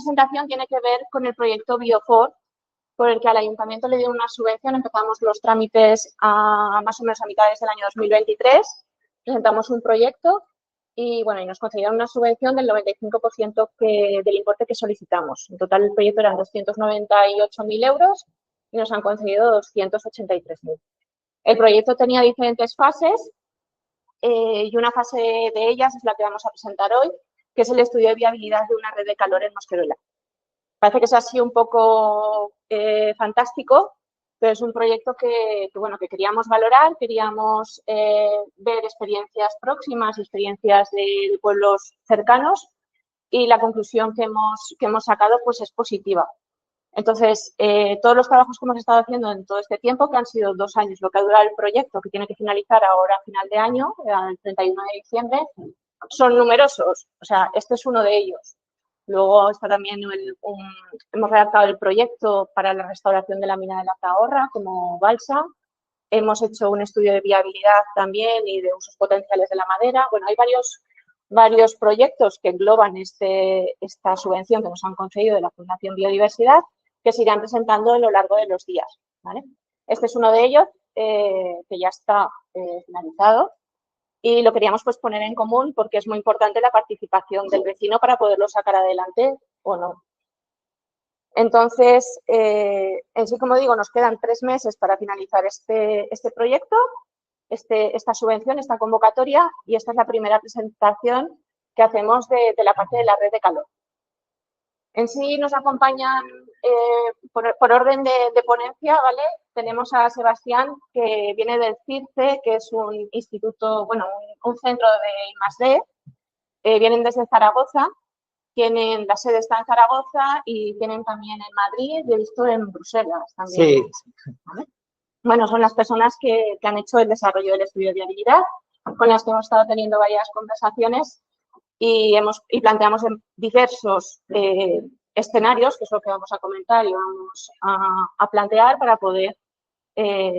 presentación tiene que ver con el proyecto Biofor, por el que al Ayuntamiento le dio una subvención. Empezamos los trámites más o menos a mitades del año 2023, presentamos un proyecto y, bueno, y nos concedieron una subvención del 95% del importe que solicitamos. En total, el proyecto eran 298.000 euros y nos han concedido 283.000. El proyecto tenía diferentes fases y una fase de ellas es la que vamos a presentar hoy, que es el estudio de viabilidad de una red de calor en Mosqueruela. Parece que es así un poco fantástico, pero es un proyecto que queríamos valorar, queríamos ver experiencias próximas, experiencias de pueblos cercanos, y la conclusión que hemos sacado pues es positiva. Entonces, todos los trabajos que hemos estado haciendo en todo este tiempo, que han sido 2 años lo que ha durado el proyecto, que tiene que finalizar ahora a final de año, el 31 de diciembre, son numerosos. O sea, este es uno de ellos. Luego está también hemos redactado el proyecto para la restauración de la mina de la Zahorra como balsa. Hemos hecho un estudio de viabilidad también y de usos potenciales de la madera. Bueno, hay varios proyectos que engloban esta subvención que nos han concedido de la Fundación Biodiversidad, que se irán presentando a lo largo de los días, ¿vale? Este es uno de ellos que ya está finalizado. Y lo queríamos pues poner en común porque es muy importante la participación del vecino para poderlo sacar adelante o no. Entonces, en sí, como digo, nos quedan 3 meses para finalizar este proyecto, esta subvención, esta convocatoria, y esta es la primera presentación que hacemos de la parte de la red de calor. En sí nos acompañan por orden de ponencia, ¿vale? Tenemos a Sebastián, que viene del CIRCE, que es un instituto, bueno, un centro de I+D. Vienen desde Zaragoza, la sede está en Zaragoza y tienen también en Madrid y he visto en Bruselas también. Sí. ¿Vale? Bueno, son las personas que han hecho el desarrollo del estudio de viabilidad, con las que hemos estado teniendo varias conversaciones y planteamos en diversos escenarios, que es lo que vamos a comentar y vamos a plantear para poder,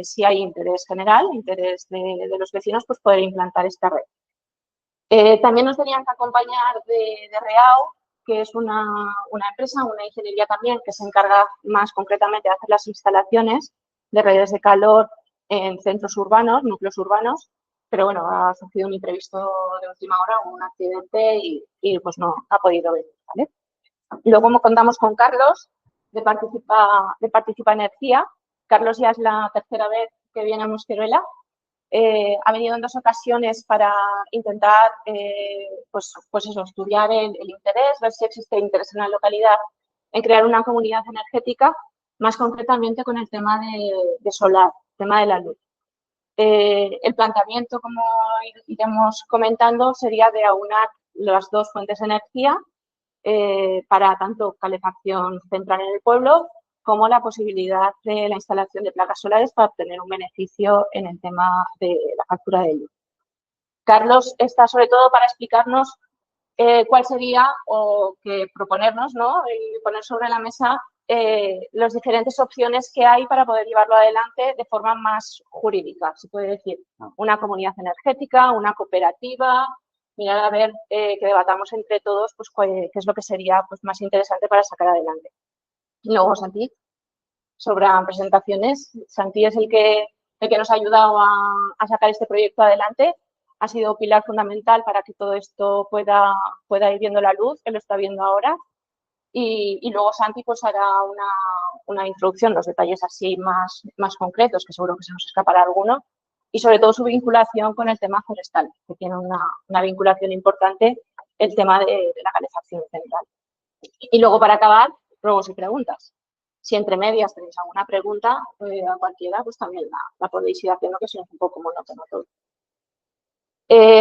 si hay interés general, interés de los vecinos, pues poder implantar esta red. También nos tenían que acompañar de REAU, que es una empresa, una ingeniería también, que se encarga más concretamente de hacer las instalaciones de redes de calor en centros urbanos, núcleos urbanos, pero bueno, ha surgido un imprevisto de última hora, un accidente y pues no ha podido venir, ¿vale? Luego contamos con Carlos, de Participa Energía. Carlos ya es la tercera vez que viene a Mosqueruela. Ha venido en 2 ocasiones para intentar pues eso, estudiar el interés, ver si existe interés en la localidad en crear una comunidad energética, más concretamente con el tema de solar, el tema de la luz. El planteamiento, como iremos comentando, sería de aunar las 2 fuentes de energía para tanto calefacción central en el pueblo como la posibilidad de la instalación de placas solares para obtener un beneficio en el tema de la factura de luz. Carlos está sobre todo para explicarnos cuál sería, o que proponernos, ¿no? Y poner sobre la mesa las diferentes opciones que hay para poder llevarlo adelante de forma más jurídica, se puede decir. Una comunidad energética, una cooperativa, mirar a ver que debatamos entre todos pues qué es lo que sería pues más interesante para sacar adelante. Y luego Santi, sobran presentaciones. Santi es el que nos ha ayudado a sacar este proyecto adelante. Ha sido pilar fundamental para que todo esto pueda ir viendo la luz, que lo está viendo ahora. Y luego Santi pues hará una introducción, los detalles así más concretos, que seguro que se nos escapará alguno, y sobre todo su vinculación con el tema forestal, que tiene una vinculación importante el tema de la calefacción central. Y luego, para acabar, ruegos y preguntas. Si entre medias tenéis alguna pregunta a cualquiera, pues también la podéis ir haciendo, que si no es un poco monótono todo.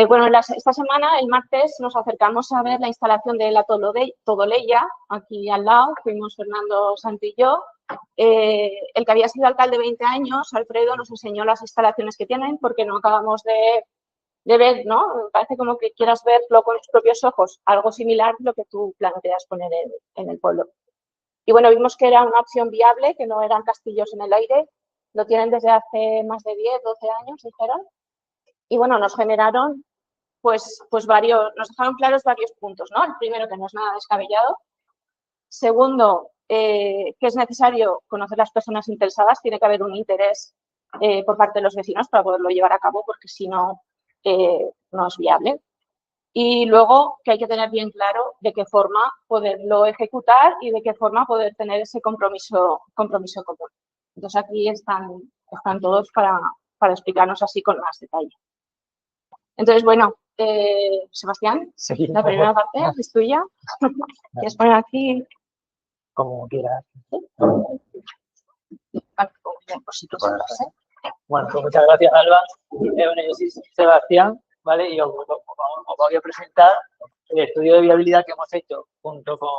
Bueno, esta semana, el martes, nos acercamos a ver la instalación de la Todoleya, aquí al lado, fuimos Fernando, Santi y yo. El que había sido alcalde 20 años, Alfredo, nos enseñó las instalaciones que tienen, porque no acabamos de ver, ¿no? Me parece como que quieras verlo con tus propios ojos, algo similar a lo que tú planteas poner en el pueblo. Y bueno, vimos que era una opción viable, que no eran castillos en el aire, lo tienen desde hace más de 10, 12 años, dijeron. Y bueno, nos generaron, nos dejaron claros varios puntos, ¿no? El primero, que no es nada descabellado. Segundo, que es necesario conocer las personas interesadas, tiene que haber un interés por parte de los vecinos para poderlo llevar a cabo, porque si no, no es viable. Y luego que hay que tener bien claro de qué forma poderlo ejecutar y de qué forma poder tener ese compromiso común. Entonces aquí están todos para explicarnos así con más detalle. Entonces, bueno, Sebastián, sí, la primera parte es tuya. ¿Quieres poner aquí? Como quieras. Bueno, pues muchas gracias, Alba. Bueno, yo soy Sebastián, ¿vale? Y os voy a presentar el estudio de viabilidad que hemos hecho junto con,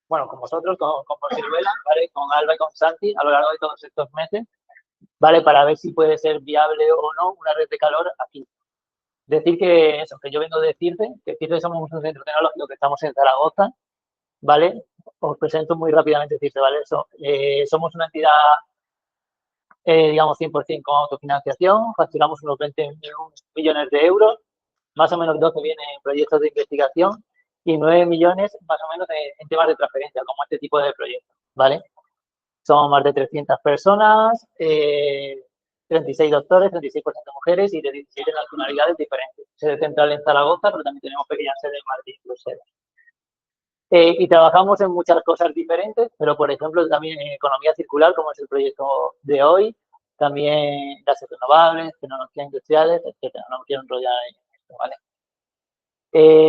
bueno, con vosotros, con Ciruela, ¿vale? Con Alba y con Santi a lo largo de todos estos meses, ¿vale? Para ver si puede ser viable o no una red de calor aquí. Decir que eso, que yo vengo de CIRCE, que CIRCE somos un centro tecnológico que estamos en Zaragoza, ¿vale? Os presento muy rápidamente CIRCE, ¿vale? Somos una entidad, digamos, 100% con autofinanciación, facturamos unos 20 millones de euros, más o menos 12 vienen en proyectos de investigación y 9 millones más o menos en temas de transferencia, como este tipo de proyectos, ¿vale? Somos más de 300 personas, 36 doctores, 36% mujeres y de 17 nacionalidades diferentes. Sede central en Zaragoza, pero también tenemos pequeñas sedes en Madrid y Bruselas. Y trabajamos en muchas cosas diferentes, pero por ejemplo también en economía circular, como es el proyecto de hoy, también gases renovables, tecnologías industriales, etcétera. No me quiero enrollar en esto, ¿vale?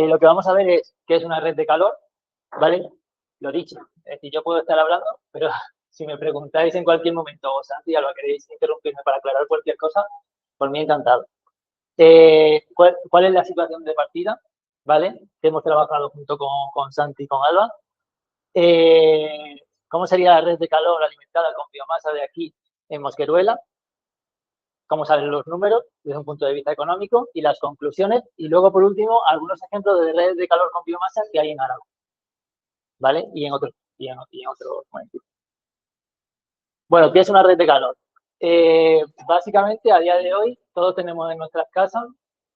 Lo que vamos a ver es qué es una red de calor, ¿vale? Lo dicho, es decir, yo puedo estar hablando, pero si me preguntáis en cualquier momento, o Santi, lo queréis interrumpirme para aclarar cualquier cosa, por mí encantado. ¿Cuál es la situación de partida? ¿Vale? Que hemos trabajado junto con Santi y con Alba. ¿Cómo sería la red de calor alimentada con biomasa de aquí en Mosqueruela? ¿Cómo salen los números desde un punto de vista económico? Y las conclusiones. Y luego, por último, algunos ejemplos de redes de calor con biomasa que hay en Aragón, ¿vale? Y en otros municipios. Bueno, ¿qué es una red de calor? Básicamente, a día de hoy, todos tenemos en nuestras casas,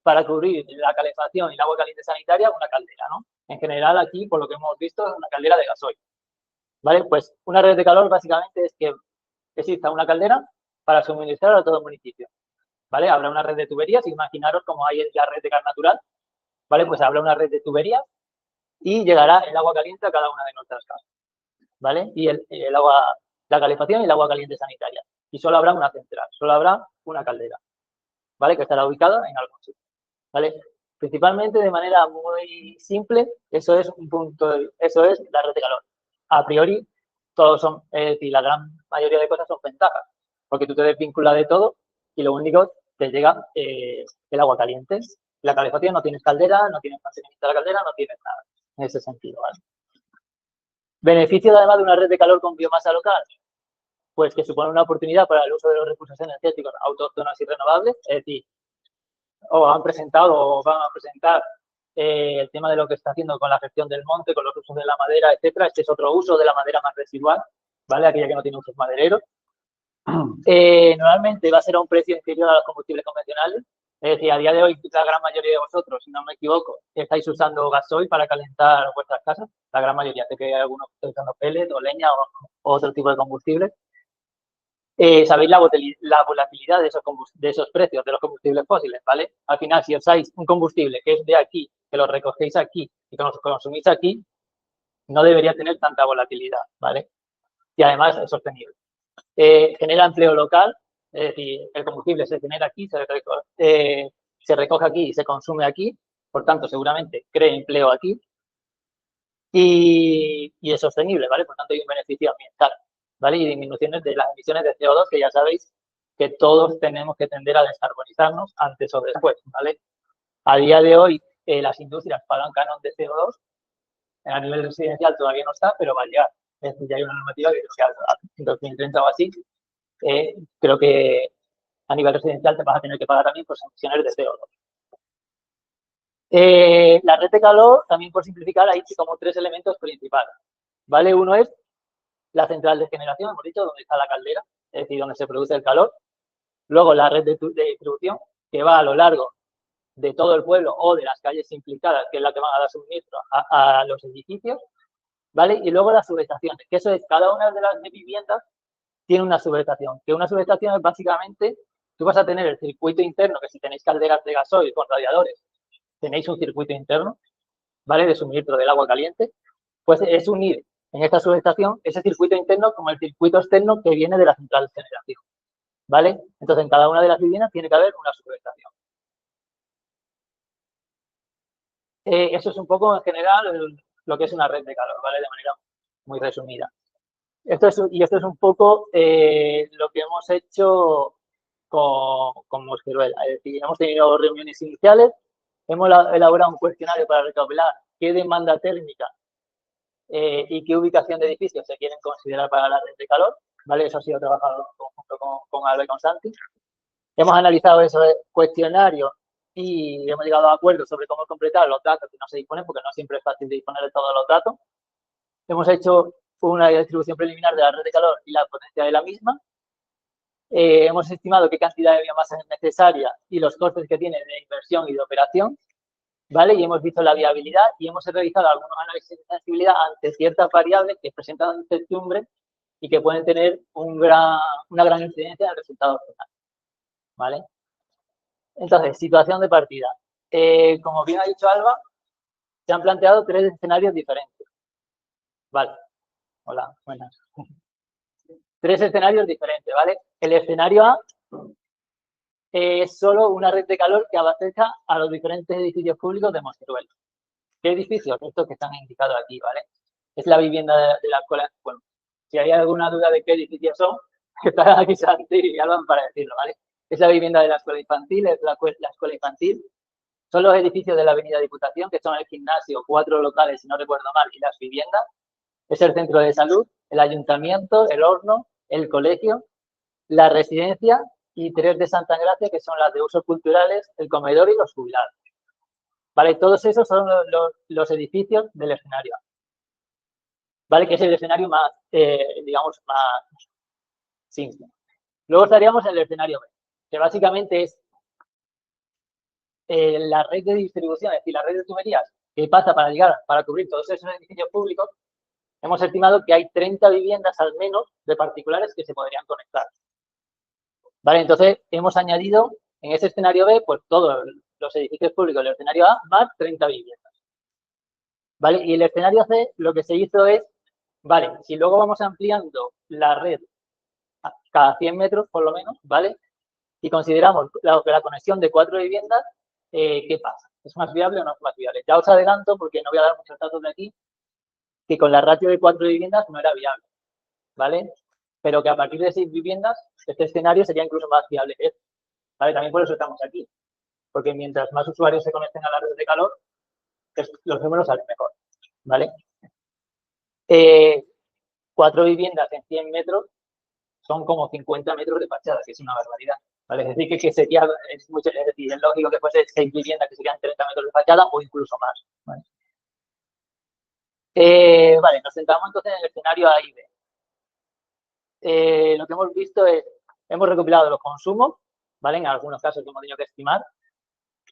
para cubrir la calefacción y el agua caliente sanitaria, una caldera, ¿no? En general, aquí, por lo que hemos visto, es una caldera de gasoil, ¿vale? Pues una red de calor, básicamente, es que exista una caldera para suministrar a todo el municipio, ¿vale? Habrá una red de tuberías, imaginaros como hay la red de gas natural, ¿vale? Pues habrá una red de tuberías y llegará el agua caliente a cada una de nuestras casas, ¿vale? Y el agua, la calefacción y el agua caliente sanitaria. Y solo habrá una central, solo habrá una caldera, ¿vale? Que estará ubicada en algún sitio, ¿vale? Principalmente de manera muy simple, eso es la red de calor. A priori, todos son, es decir, la gran mayoría de cosas son ventajas, porque tú te desvinculas de todo y lo único te llega el agua caliente. La calefacción no tienes caldera, no tienes mantenimiento de la caldera, no tienes nada en ese sentido, ¿vale? Beneficio además de una red de calor con biomasa local, pues que supone una oportunidad para el uso de los recursos energéticos autóctonos y renovables, es decir, o han presentado o van a presentar el tema de lo que está haciendo con la gestión del monte, con los usos de la madera, etcétera. Este es otro uso de la madera más residual, ¿vale? Aquella que no tiene usos madereros. Normalmente va a ser a un precio inferior a los combustibles convencionales. Es decir, a día de hoy, la gran mayoría de vosotros, si no me equivoco, estáis usando gasoil para calentar vuestras casas. La gran mayoría. Sé que hay algunos que están usando pellet o leña o otro tipo de combustible. Sabéis la volatilidad de esos precios de los combustibles fósiles, ¿vale? Al final, si usáis un combustible que es de aquí, que lo recogéis aquí y que lo consumís aquí, no debería tener tanta volatilidad, ¿vale? Y además es sostenible. Genera empleo local, es decir, el combustible se genera aquí, se recoge aquí y se consume aquí, por tanto, seguramente cree empleo aquí y es sostenible, ¿vale? Por tanto, hay un beneficio ambiental, ¿vale? Y disminuciones de las emisiones de CO2, que ya sabéis que todos tenemos que tender a descarbonizarnos antes o después, ¿vale? A día de hoy, las industrias pagan canon de CO2, a nivel residencial todavía no está, pero va a llegar. Es decir, ya hay una normativa que en 2030 o así, creo que a nivel residencial te vas a tener que pagar también por emisiones de CO2. La red de calor, también por simplificar, hay como 3 elementos principales, ¿vale? Uno es la central de generación, hemos dicho, donde está la caldera, es decir, donde se produce el calor. Luego la red de distribución, que va a lo largo de todo el pueblo o de las calles implicadas, que es la que van a dar suministro a los edificios, ¿vale? Y luego las subestaciones, que eso es, cada una de las viviendas tiene una subestación, que una subestación es básicamente, tú vas a tener el circuito interno, que si tenéis calderas de gasoil con radiadores, tenéis un circuito interno, ¿vale? De suministro del agua caliente, pues es unir en esta subestación ese circuito interno con el circuito externo que viene de la central de generación, ¿vale? Entonces, en cada una de las viviendas tiene que haber una subestación. Eso es un poco, en general, lo que es una red de calor, ¿vale? De manera muy resumida. Esto es un poco lo que hemos hecho con Mosqueruela. Es decir, hemos tenido reuniones iniciales, hemos elaborado un cuestionario para recopilar qué demanda térmica y qué ubicación de edificios se quieren considerar para la red de calor, ¿vale? Eso ha sido trabajado en conjunto con Alba y con Santi. Hemos analizado ese cuestionario y hemos llegado a acuerdos sobre cómo completar los datos que no se disponen, porque no siempre es fácil de disponer de todos los datos. Hemos hecho una distribución preliminar de la red de calor y la potencia de la misma. Hemos estimado qué cantidad de biomasa es necesaria y los costes que tiene de inversión y de operación, ¿vale? Y hemos visto la viabilidad y hemos realizado algunos análisis de sensibilidad ante ciertas variables que presentan incertidumbre y que pueden tener una gran incidencia en el resultado final, ¿vale? Entonces, situación de partida. Como bien ha dicho Alba, se han planteado 3 escenarios diferentes. Vale. Hola, buenas. 3 escenarios diferentes, ¿vale? El escenario A es solo una red de calor que abastezca a los diferentes edificios públicos de Mosqueruela. ¿Qué edificios? Estos que están indicados aquí, ¿vale? Es la vivienda de la escuela. Bueno, si hay alguna duda de qué edificios son, estarán aquí Santi y Alba para decirlo, ¿vale? Es la vivienda de la escuela infantil, es la escuela infantil. Son los edificios de la Avenida Diputación, que son el gimnasio, 4 locales, si no recuerdo mal, y las viviendas. Es el centro de salud, el ayuntamiento, el horno, el colegio, la residencia y 3 de Santa Gracia, que son las de usos culturales, el comedor y los jubilados. ¿Vale? Todos esos son los edificios del escenario A. ¿Vale? Que es el escenario más, digamos, más simple. Luego estaríamos en el escenario B, que básicamente es la red de distribución, es decir, la red de tuberías que pasa para cubrir todos esos edificios públicos. Hemos estimado que hay 30 viviendas al menos de particulares que se podrían conectar. ¿Vale? Entonces, hemos añadido en ese escenario B, pues todos los edificios públicos del escenario A más 30 viviendas. ¿Vale? Y el escenario C, lo que se hizo es, vale, si luego vamos ampliando la red cada 100 metros, por lo menos, ¿vale? Y consideramos la conexión de 4 viviendas, ¿qué pasa? ¿Es más viable o no es más viable? Ya os adelanto, porque no voy a dar muchos datos de aquí, que con la ratio de 4 viviendas no era viable, ¿vale? Pero que a partir de 6 viviendas, este escenario sería incluso más viable que este, ¿vale? También por eso estamos aquí, porque mientras más usuarios se conecten a la red de calor, los números salen mejor, ¿vale? 4 viviendas en 100 metros son como 50 metros de fachada, que es una barbaridad, ¿vale? Es decir, que sería, es decir, es lógico que fuese 6 viviendas que serían 30 metros de fachada o incluso más, ¿vale? Vale, nos centramos entonces en el escenario A y B. Lo que hemos visto es, hemos recopilado los consumos, ¿vale? En algunos casos hemos tenido que estimar,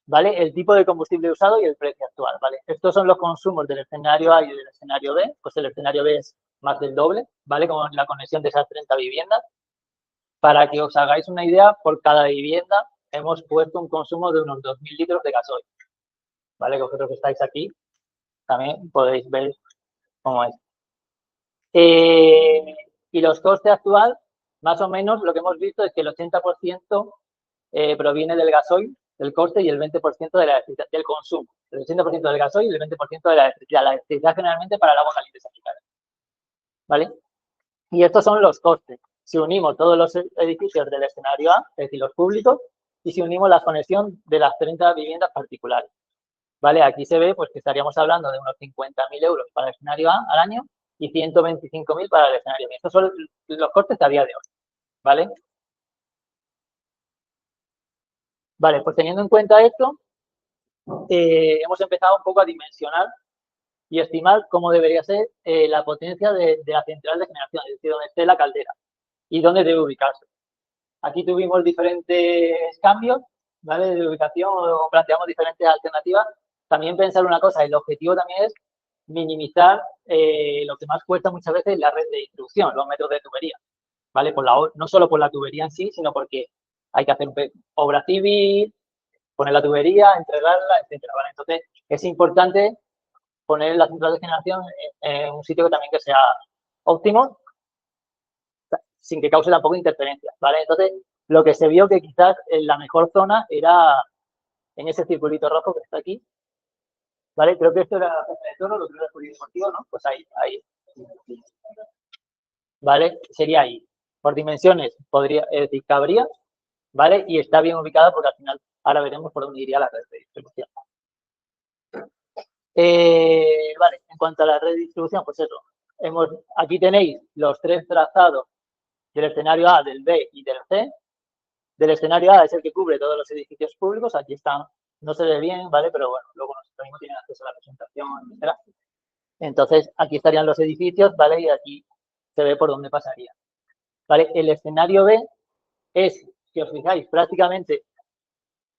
¿vale? El tipo de combustible usado y el precio actual, ¿vale? Estos son los consumos del escenario A y del escenario B, pues el escenario B es más del doble, ¿vale? Con la conexión de esas 30 viviendas. Para que os hagáis una idea, por cada vivienda hemos puesto un consumo de unos 2.000 litros de gasoil, ¿vale? Que vosotros que estáis aquí también podéis ver cómo es. Y los costes actual, más o menos, lo que hemos visto es que el 80% proviene del gasoil, del coste, y el 20% de del consumo. El 80% del gasoil y el 20% de la electricidad. La electricidad generalmente para el agua caliente sanitaria, ¿vale? Y estos son los costes. Si unimos todos los edificios del escenario A, es decir, los públicos, y si unimos la conexión de las 30 viviendas particulares, ¿vale? Aquí se ve pues que estaríamos hablando de unos 50.000 euros para el escenario A al año y 125.000 para el escenario B. Estos son los costes a día de hoy, ¿vale? Vale, pues teniendo en cuenta esto, hemos empezado un poco a dimensionar y estimar cómo debería ser la potencia de la central de generación, es decir, dónde esté la caldera y dónde debe ubicarse. Aquí tuvimos diferentes cambios, ¿vale? De ubicación o planteamos diferentes alternativas. También pensar una cosa, el objetivo también es minimizar lo que más cuesta muchas veces la red de distribución, los metros de tubería, ¿vale? No solo por la tubería en sí, sino porque hay que hacer obra civil, poner la tubería, entregarla, etcétera, ¿vale? Entonces, es importante poner la central de generación en un sitio que también que sea óptimo, sin que cause tampoco interferencias, ¿vale? Entonces, lo que se vio que quizás la mejor zona era en ese circulito rojo que está aquí, ¿vale? Creo que esto era la plaza de toros, lo que era el polideportivo, ¿no? Pues ahí, ¿vale? Sería ahí. Por dimensiones, es decir, cabría, ¿vale? Y está bien ubicada porque al final, ahora veremos por dónde iría la red de distribución. Vale, en cuanto a la red de distribución, pues eso. Aquí tenéis los 3 trazados del escenario A, del B y del C. Del escenario A es el que cubre todos los edificios públicos. Aquí están, no se ve bien, ¿vale? Pero bueno, luego nosotros mismos tienen acceso a la presentación, etcétera. Entonces, aquí estarían los edificios, ¿vale? Y aquí se ve por dónde pasaría. ¿Vale? El escenario B es, si os fijáis, prácticamente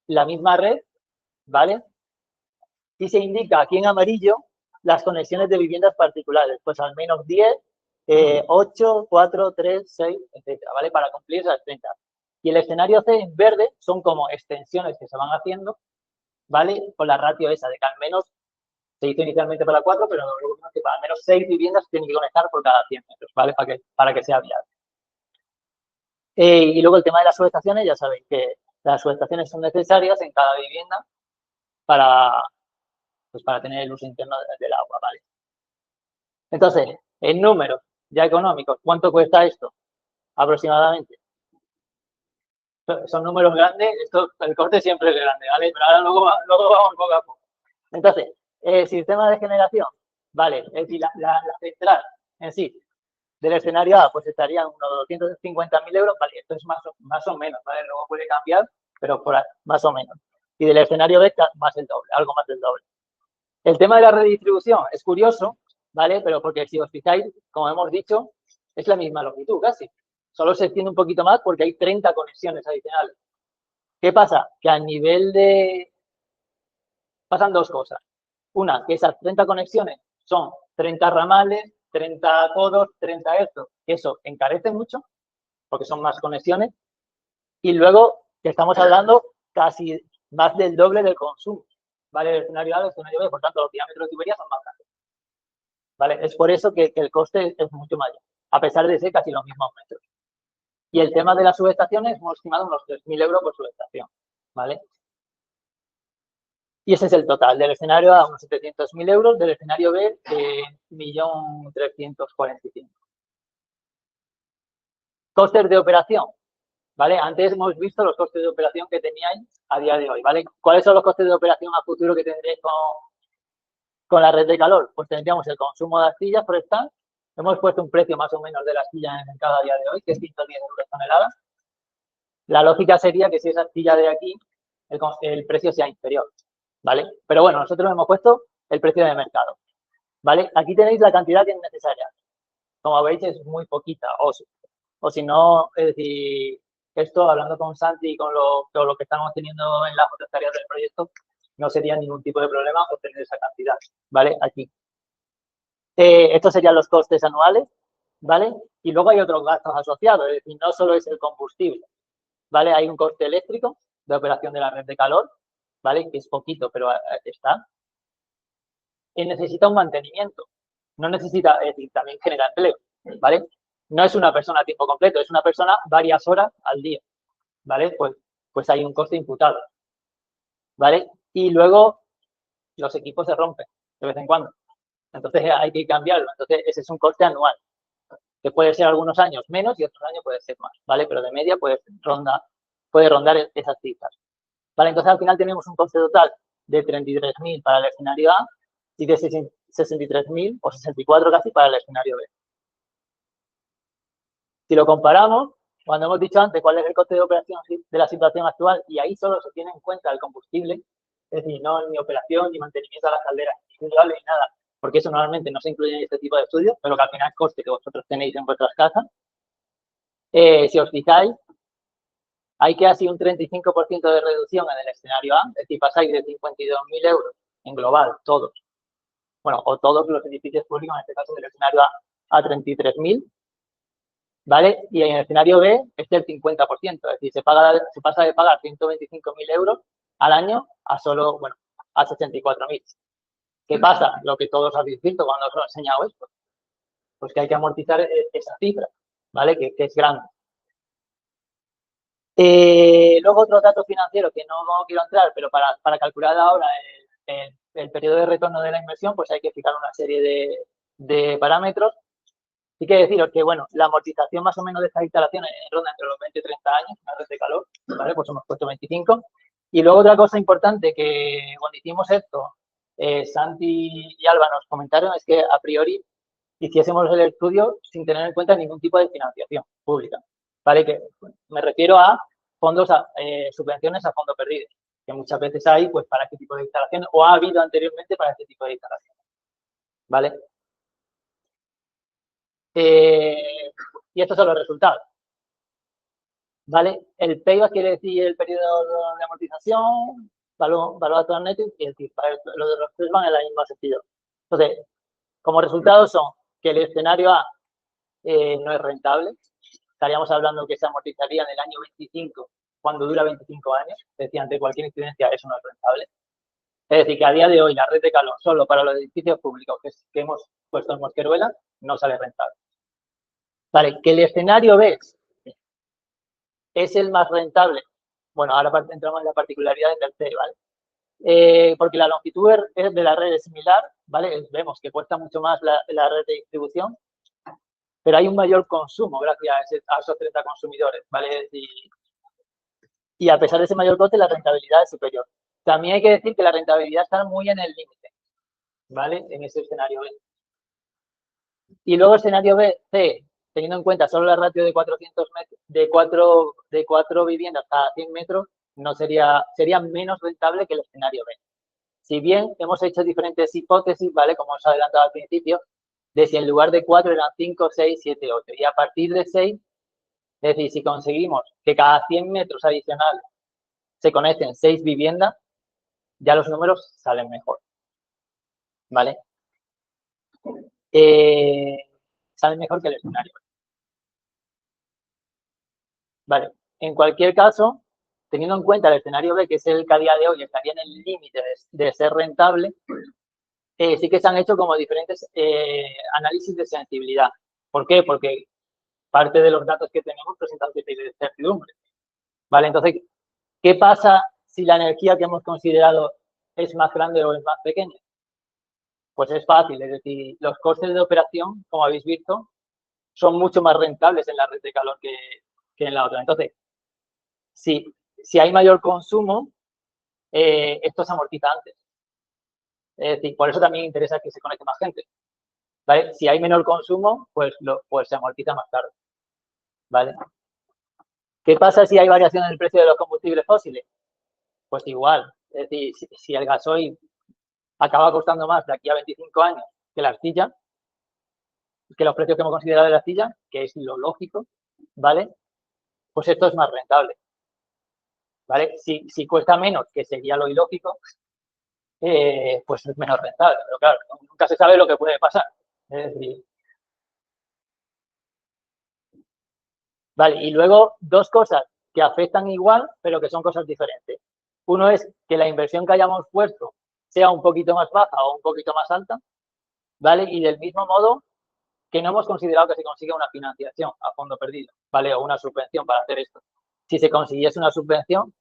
la misma red, ¿vale? Y se indica aquí en amarillo las conexiones de viviendas particulares, pues al menos 10, 8, 4, 3, 6, etcétera, ¿vale? Para cumplir esas 30. Y el escenario C en verde son como extensiones que se van haciendo, ¿vale? Con la ratio esa de que al menos se hizo inicialmente para 4, pero luego que para al menos 6 viviendas tienen que conectar por cada 100 metros, ¿vale? Para que sea viable. Y luego el tema de las subestaciones, ya sabéis que las subestaciones son necesarias en cada vivienda para tener el uso interno del agua, ¿vale? Entonces, en números ya económicos, ¿cuánto cuesta esto? Aproximadamente. Son números grandes, el coste siempre es grande, ¿vale? Pero ahora luego vamos poco a poco. Entonces, el sistema de generación, ¿vale? Es decir, la central en sí, del escenario A, pues estarían unos 250.000 euros, ¿vale? Esto es más o menos, ¿vale? Luego puede cambiar, pero por ahí, más o menos. Y del escenario B, más el doble, algo más del doble. El tema de la redistribución es curioso, ¿vale? Pero porque si os fijáis, como hemos dicho, es la misma longitud casi. Solo se extiende un poquito más porque hay 30 conexiones adicionales. ¿Qué pasa? Que a nivel de... pasan dos cosas. Una, que esas 30 conexiones son 30 ramales, 30 codos, 30 esto. Eso encarece mucho porque son más conexiones. Y luego que estamos hablando casi más del doble del consumo. ¿Vale? El escenario A, el escenario B, por tanto, los diámetros de tubería son más grandes. ¿Vale? Es por eso que el coste es mucho mayor, a pesar de ser casi los mismos metros. Y el tema de las subestaciones, hemos estimado unos 3.000 euros por subestación, ¿vale? Y ese es el total. Del escenario A, unos 700.000 euros, del escenario B, 1.345.000. Costes de operación, ¿vale? Antes hemos visto los costes de operación que teníais a día de hoy, ¿vale? ¿Cuáles son los costes de operación a futuro que tendréis con la red de calor? Pues tendríamos el consumo de astillas por stand. Hemos puesto un precio más o menos de la astilla en el mercado a día de hoy, que es 110 euros tonelada. La lógica sería que si esa astilla de aquí, el precio sea inferior, ¿vale? Pero bueno, nosotros hemos puesto el precio de mercado, ¿vale? Aquí tenéis la cantidad que es necesaria. Como veis, es muy poquita. O si no, es decir, esto, hablando con Santi y con lo que estamos teniendo en las otras tareas del proyecto, no sería ningún tipo de problema obtener esa cantidad, ¿vale? Aquí. Estos serían los costes anuales, ¿vale? Y luego hay otros gastos asociados, es decir, no solo es el combustible, ¿vale? Hay un coste eléctrico de operación de la red de calor, ¿vale? Que es poquito, pero está. Y necesita un mantenimiento. No necesita, es decir, también genera empleo, ¿vale? No es una persona a tiempo completo, es una persona varias horas al día, ¿vale? Pues hay un coste imputado, ¿vale? Y luego los equipos se rompen de vez en cuando. Entonces hay que cambiarlo. Entonces ese es un coste anual, que puede ser algunos años menos y otros años puede ser más, ¿vale? Pero de media puede rondar esas cifras, ¿vale? Entonces al final tenemos un coste total de 33.000 para el escenario A y de 63.000 o 64 casi para el escenario B. Si lo comparamos, cuando hemos dicho antes cuál es el coste de operación de la situación actual y ahí solo se tiene en cuenta el combustible, es decir, no ni operación ni mantenimiento de las calderas individuales ni nada, porque eso normalmente no se incluye en este tipo de estudios, pero que al final es coste que vosotros tenéis en vuestras casas. Si os fijáis, hay casi un 35% de reducción en el escenario A, es decir, pasáis de 52.000 euros en global, todos, bueno, o todos los edificios públicos, en este caso del escenario A 33.000, ¿vale? Y en el escenario B es del 50%, es decir, se pasa de pagar 125.000 euros al año a solo, bueno, a 64.000. ¿Qué pasa? Lo que todos habéis visto cuando os he enseñado esto. Pues que hay que amortizar esa cifra, ¿vale? Que es grande. Luego otros datos financieros que no quiero entrar, pero para calcular ahora el periodo de retorno de la inversión, pues hay que fijar una serie de parámetros. Sí que deciros que, bueno, la amortización más o menos de estas instalaciones ronda entre los 20 y 30 años, una red de calor, ¿vale? Pues hemos puesto 25. Y luego otra cosa importante que cuando hicimos esto, Santi y Alba nos comentaron es que a priori hiciésemos el estudio sin tener en cuenta ningún tipo de financiación pública, ¿vale? Que me refiero a fondos, subvenciones a fondo perdido, que muchas veces hay, pues, para este tipo de instalaciones, o ha habido anteriormente para este tipo de instalaciones, ¿vale? Y estos son los resultados, ¿vale? El payback quiere decir el periodo de amortización, valor total neto, y es decir, para los de los tres van en el mismo sentido. Entonces, como resultados son que el escenario A no es rentable, estaríamos hablando que se amortizaría en el año 25, cuando dura 25 años, es decir, ante cualquier incidencia eso no es rentable. Es decir, que a día de hoy la red de calor solo para los edificios públicos que hemos puesto en Mosqueruela no sale rentable. Vale, que el escenario B es el más rentable. Bueno, ahora entramos en la particularidad del tercero, ¿vale? Porque la longitud de la red es similar, ¿vale? Vemos que cuesta mucho más la red de distribución, pero hay un mayor consumo gracias a esos 30 consumidores, ¿vale? Y a pesar de ese mayor coste, la rentabilidad es superior. También hay que decir que la rentabilidad está muy en el límite, ¿vale? En ese escenario B. Y luego escenario B, C, teniendo en cuenta solo la ratio de 400 metros, de cuatro viviendas a 100 metros, no sería menos rentable que el escenario B. Si bien hemos hecho diferentes hipótesis, ¿vale? Como os he adelantado al principio, de si en lugar de 4 eran 5, 6, 7, 8. Y a partir de 6, es decir, si conseguimos que cada 100 metros adicionales se conecten 6 viviendas, ya los números salen mejor, ¿vale? Salen mejor que el escenario. Vale, en cualquier caso, teniendo en cuenta el escenario B, que es el que a día de hoy estaría en el límite de ser rentable, sí que se han hecho como diferentes análisis de sensibilidad. ¿Por qué? Porque parte de los datos que tenemos presentan incertidumbre. ¿Vale? Entonces, ¿qué pasa si la energía que hemos considerado es más grande o es más pequeña? Pues es fácil, es decir, los costes de operación, como habéis visto, son mucho más rentables en la red de calor que en la otra. Entonces, si hay mayor consumo, esto se amortiza antes. Es decir, por eso también interesa que se conecte más gente. ¿Vale? Si hay menor consumo, pues se amortiza más tarde. ¿Vale? ¿Qué pasa si hay variación en el precio de los combustibles fósiles? Pues igual. Es decir, si el gasoil acaba costando más de aquí a 25 años que la arcilla, que los precios que hemos considerado de la arcilla, que es lo lógico, ¿vale? Pues esto es más rentable. ¿Vale? Si cuesta menos, que sería lo ilógico, pues es menos rentable. Pero claro, nunca se sabe lo que puede pasar. Es decir, vale, y luego dos cosas que afectan igual, pero que son cosas diferentes. Uno es que la inversión que hayamos puesto sea un poquito más baja o un poquito más alta, ¿vale? Y del mismo modo que no hemos considerado que se consiga una financiación a fondo perdido, ¿vale? O una subvención para hacer esto. Si se consiguiese una subvención,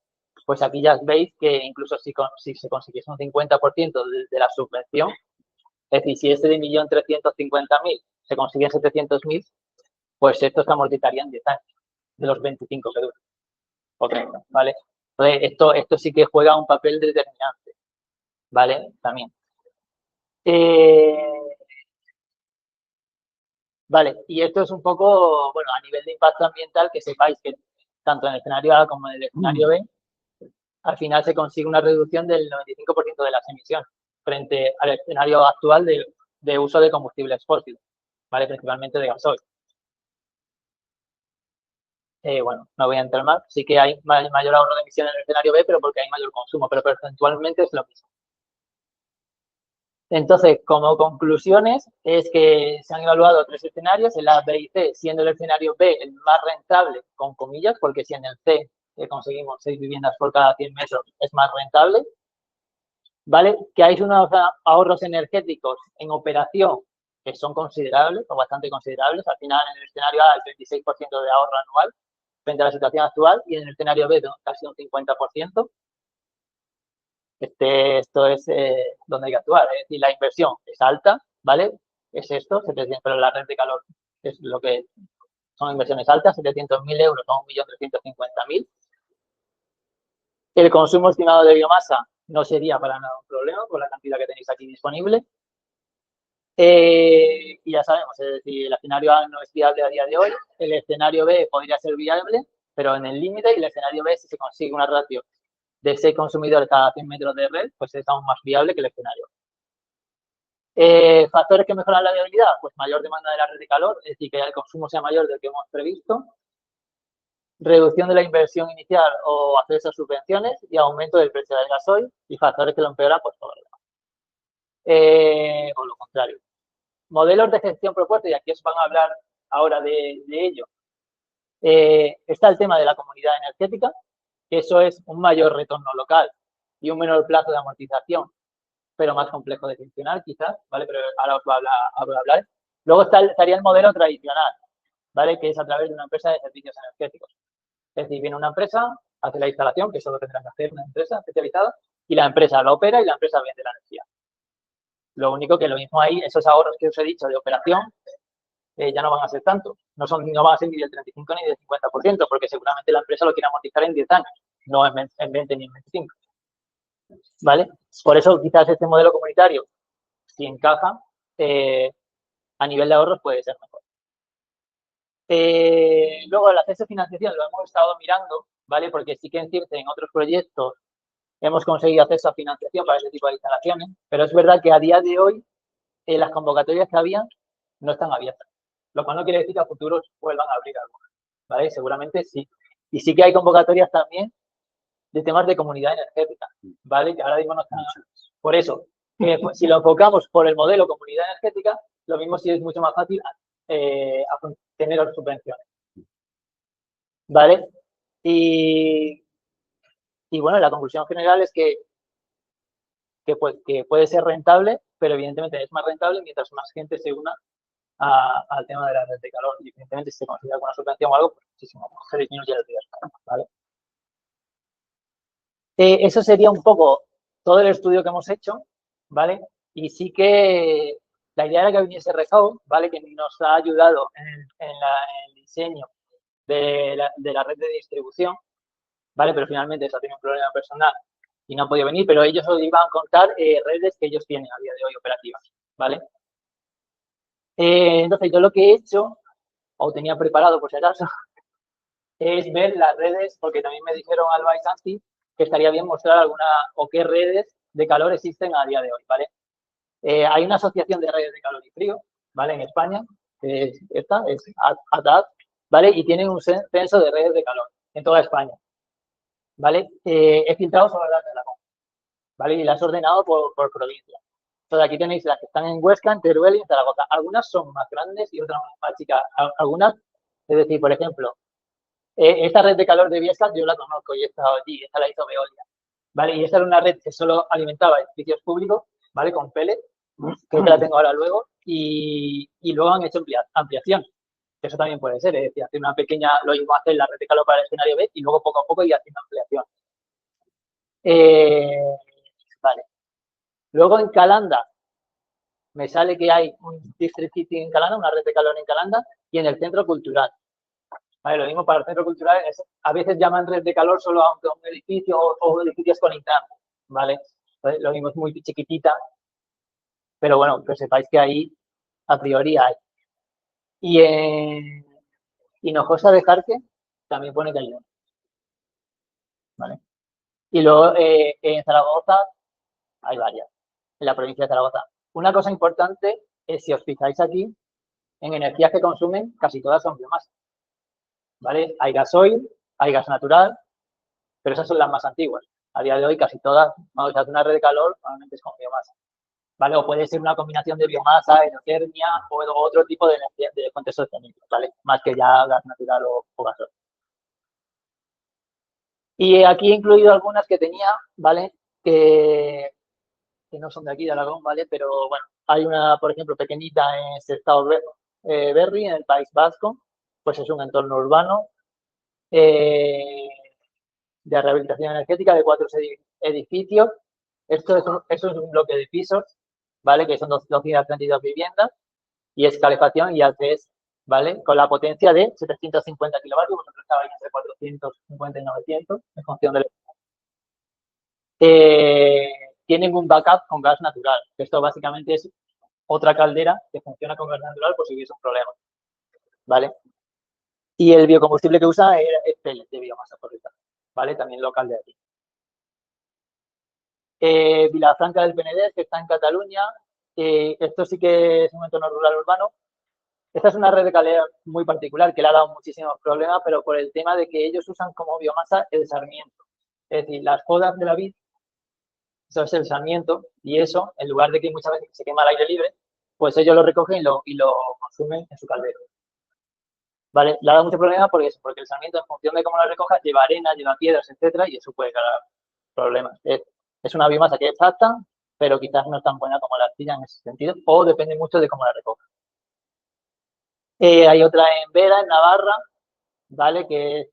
pues aquí ya veis que incluso si se consiguiese un 50% de la subvención, es decir, si ese de 1.350.000 se consigue en 700.000, pues esto se amortizaría en 10 años, de los 25 que duran, o 30, ¿vale? Entonces, esto sí que juega un papel determinante, ¿vale? También. Vale, y esto es un poco, bueno, a nivel de impacto ambiental, que sepáis que tanto en el escenario A como en el escenario B, al final se consigue una reducción del 95% de las emisiones frente al escenario actual de uso de combustibles fósiles, ¿vale? Principalmente de gasoil. Bueno, no voy a entrar más. Sí que hay mayor ahorro de emisiones en el escenario B, pero porque hay mayor consumo, pero percentualmente es lo mismo. Entonces, como conclusiones, es que se han evaluado 3 escenarios, el A, B y C, siendo el escenario B el más rentable, con comillas, porque si en el C conseguimos 6 viviendas por cada 100 metros, es más rentable, ¿vale? Que hay unos ahorros energéticos en operación que son considerables, o bastante considerables. Al final, en el escenario A, el 26% de ahorro anual frente a la situación actual, y en el escenario B, casi un 50%. Esto es donde hay que actuar, es decir, la inversión es alta, ¿vale? Es esto, 700, pero la red de calor es lo que son inversiones altas, 700.000 euros a 1.350.000. El consumo estimado de biomasa no sería para nada un problema con la cantidad que tenéis aquí disponible. Y ya sabemos, es decir, el escenario A no es viable a día de hoy, el escenario B podría ser viable, pero en el límite, y el escenario B, si se consigue una ratio de 6 consumidores cada 100 metros de red, pues es aún más viable que el escenario. ¿Factores que mejoran la viabilidad? Pues mayor demanda de la red de calor, es decir, que el consumo sea mayor del que hemos previsto, reducción de la inversión inicial o acceso a subvenciones y aumento del precio del gasoil, y factores que lo empeoran, pues todo lo demás. O lo contrario. Modelos de gestión propuestos, y aquí os van a hablar ahora de ello. Está el tema de la comunidad energética, que eso es un mayor retorno local y un menor plazo de amortización, pero más complejo de gestionar, quizás, ¿vale? Pero ahora os voy a hablar. Luego estaría el modelo tradicional, ¿vale? Que es a través de una empresa de servicios energéticos. Es decir, viene una empresa, hace la instalación, que eso lo tendrá que hacer una empresa especializada, y la empresa la opera y la empresa vende la energía. Lo único que lo mismo ahí, esos ahorros que os he dicho de operación, ya no van a ser tantos. No van a ser ni del 35 ni del 50%, porque seguramente la empresa lo quiere amortizar en 10 años, no en 20 ni en 25. ¿Vale? Por eso quizás este modelo comunitario, si encaja, a nivel de ahorros puede ser mejor. Luego el acceso a financiación lo hemos estado mirando, ¿vale? Porque sí que en otros proyectos hemos conseguido acceso a financiación para ese tipo de instalaciones, pero es verdad que a día de hoy las convocatorias que había no están abiertas, lo cual no quiere decir que a futuros vuelvan a abrir algunas, ¿vale? Seguramente sí. Y sí que hay convocatorias también de temas de comunidad energética, ¿vale? Que ahora mismo no están. Por eso, pues, si lo enfocamos por el modelo comunidad energética, lo mismo sí es mucho más fácil tener subvenciones, ¿vale? Y bueno, la conclusión general es que puede ser rentable, pero evidentemente es más rentable mientras más gente se una al tema de la red de calor. Y evidentemente si se consigue alguna subvención o algo, pues muchísimo más. Se disminuye el riesgo, ¿vale? Eso sería un poco todo el estudio que hemos hecho, ¿vale? Y sí que la idea era que viniese Rehouse, ¿vale? Que nos ha ayudado en el diseño de la red de distribución, ¿vale? Pero finalmente eso tiene un problema personal y no ha podido venir, pero ellos os iban a contar redes que ellos tienen a día de hoy operativas, ¿vale? Entonces yo lo que he hecho, o tenía preparado por si acaso, es ver las redes, porque también me dijeron Alba y Santi que estaría bien mostrar alguna o qué redes de calor existen a día de hoy, ¿vale? Hay una asociación de redes de calor y frío, ¿vale? En España, que es esta, es ATAD, ¿vale? Y tienen un censo de redes de calor en toda España, ¿vale? He filtrado sobre las de la COM, ¿vale? Y las he ordenado por provincia. Entonces aquí tenéis las que están en Huesca, en Teruel y en Zaragoza. Algunas son más grandes y otras más chicas. Algunas, es decir, por ejemplo, esta red de calor de Viescas yo la conozco y he estado allí, esta la hizo Veolia, ¿vale? Y esta era una red que solo alimentaba edificios públicos, ¿vale? Con pellet, creo que la tengo ahora luego, y luego han hecho ampliación. Eso también puede ser, es decir, hacer una pequeña, lo mismo hacer la red de calor para el escenario B y luego poco a poco ir haciendo ampliación. Vale. Luego en Calanda, me sale que hay un district heating en Calanda, una red de calor en Calanda, y en el centro cultural. Vale, lo mismo para el centro cultural, a veces llaman red de calor solo a un edificio o edificios con internet, ¿vale? Entonces, lo mismo es muy chiquitita, pero bueno, que sepáis que ahí a priori hay. Y en Hinojosa de Jarque también pone que hay uno, ¿vale? Y luego en Zaragoza hay varias, en la provincia de Zaragoza. Una cosa importante es, si os fijáis aquí, en energías que consumen, casi todas son biomasa, ¿vale? Hay gasoil, hay gas natural, pero esas son las más antiguas. A día de hoy casi todas, cuando se hace una red de calor, normalmente es con biomasa. ¿vale? O puede ser una combinación de biomasa, aerotermia o otro tipo de energía, de fuentes sostenibles, ¿vale? Más que ya gas natural o gasoil. Y aquí he incluido algunas que tenía, ¿vale? Que no son de aquí, de Aragón, ¿vale? Pero bueno, hay una, por ejemplo, pequeñita en Sestao Berri, en el País Vasco, pues es un entorno urbano de rehabilitación energética de 4 edificios. Esto es un bloque de pisos, ¿vale? Que son 232 viviendas y es calefacción y ACS, ¿vale? Con la potencia de 750 kilovatios, vosotros estabais entre 450 y 900 en función del... tienen un backup con gas natural. Esto básicamente es otra caldera que funciona con gas natural por si hubiese un problema, ¿vale? Y el biocombustible que usa es pellet de biomasa forestal, ¿vale? También local de aquí. Vilafranca del Penedès, que está en Cataluña. Esto sí que es un entorno rural urbano. Esta es una red de calidad muy particular que le ha dado muchísimos problemas, pero por el tema de que ellos usan como biomasa el sarmiento. Es decir, las podas de la vid, eso es el sarmiento, y eso, en lugar de que muchas veces se quema al aire libre, pues ellos lo recogen y lo consumen en su caldero. ¿Vale? Le ha dado mucho problema porque el sarmiento, en función de cómo lo recojas, lleva arena, lleva piedras, etcétera, y eso puede crear problemas. Es una biomasa que es apta, pero quizás no es tan buena como la arcilla en ese sentido, o depende mucho de cómo la recojas. Hay otra en Vera, en Navarra, ¿vale? Que es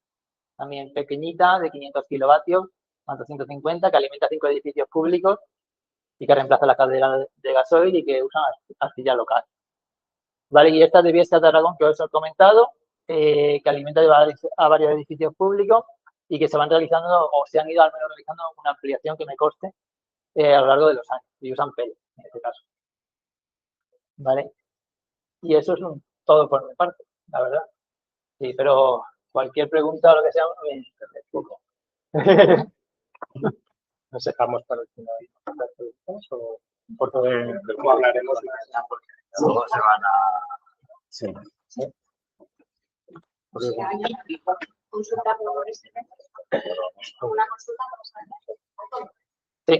también pequeñita, de 500 kilovatios, más 250, que alimenta 5 edificios públicos y que reemplaza la caldera de gasoil y que usa arcilla local. ¿Vale? Y esta de Biescas de Aragón, que os he comentado, que alimenta a varios edificios públicos y que se van realizando, o se han ido al menos realizando una ampliación que me conste a lo largo de los años, y usan pellet en este caso. ¿Vale? Y eso es todo por mi parte, la verdad. Sí, pero cualquier pregunta o lo que sea, Nos dejamos para el final las preguntas o por todo hablaremos luego se van a... Sí. Si hay consulta por SMS, una consulta por SMS. Sí.